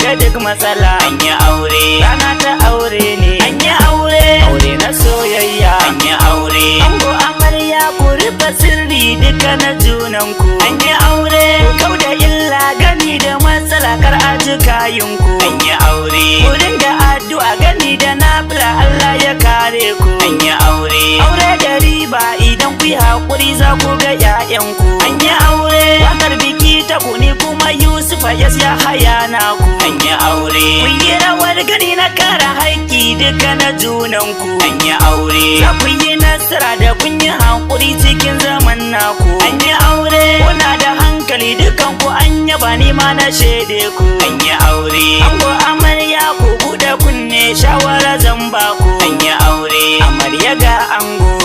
da duk matsala. An yi aure rana ta aure ne. An yi aure aure na soyayya. An yi aure ango amarya ku rufe sirri duka na junanku. An yi aure kau da illa gani da matsala kar a ji kayinku. An yi aure ku dinga addu'a gani da nafila Allah ya kare ku. An yi aure aure da riba idan ku yi haƙuri za ku ga 'ya'yanku. An yi aure wakar biki ta ku ne kuma Yusufa ya haya naku. An yi aure kun yi rawar gani na kara haƙƙi duka na junanku. An yi aure za ku yi nasara da kun yi haƙuri cikin zaman naku. An yi aure kuna da hankali dukan ku an yaba ni ma na shaide ku. An yi aure ango amarya ku buɗe kunne shawara zan ba ku. An yi aure amarya ga ango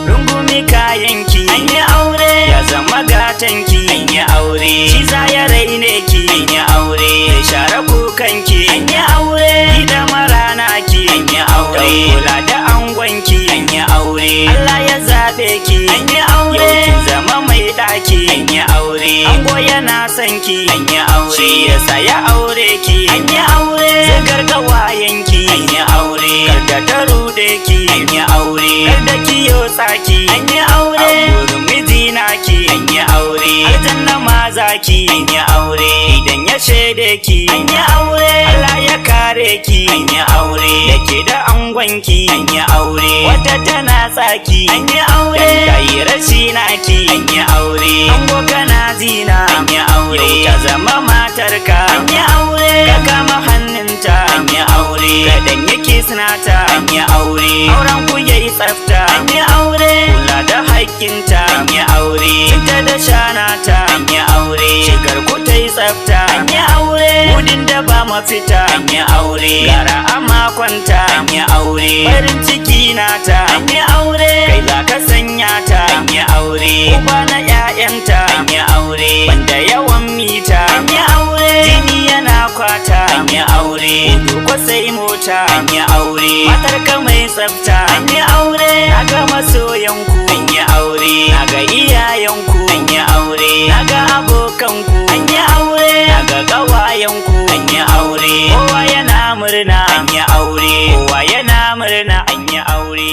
rungumi kayanki. An yi aure ya zama gatanki. An yi aure shi za ya raine ki. An yi aure ya share kukanki. An yi aure gida marana ki. An yi aure kula da angonki. An yi aure Allah ya zaɓe ki. An yi aure kin zama mai ɗaki. An yi aure ango yana son ki. An yi aure shi yasa ya aure ki. An yi aure zigar gawayenki. An yi aure kar da ta ruɗe ki. An yi aure kar da kiyo tsaki. An yi aure gurin mijina ki. An yi aure aljanna maza ki. An yi aure idan ya shaide ki. An yi aure Allah ya kare ki. An yi aure yake da angonki. An yi aure wata tana tsaki. An yi aure da yi rashi naki. An yi aure ango kana zina. An yi aure yau ta zama matarka. An yi aure ka kama hannunta. An yi aure ka dan yake sinata. An yi aure auren ku yayi tsafta. An yi aure kula da haƙƙinta. An yi aure cinta da shanata. An yi aure shigar ku ta yi tsafta. An yi aure gudun da ba mafita. An yi aure gara a makonta. An yi aure farin ciki nata. An yi aure kai za ka sanya ta. An yi aure uba na 'ya'yanta. An yi aure banda yawan mita. An yi aure jini yana kwata. An yi aure gudu ko sai mota. An yi aure matar ka mai tsafta. An yi aure na ga masoyanku. An yi aure na ga iyayenku. An yi aure na ga abokanku. An yi aure na ga gawayenku. An yi aure kowa yana murna. An yi aure kowa yana murna. An yi aure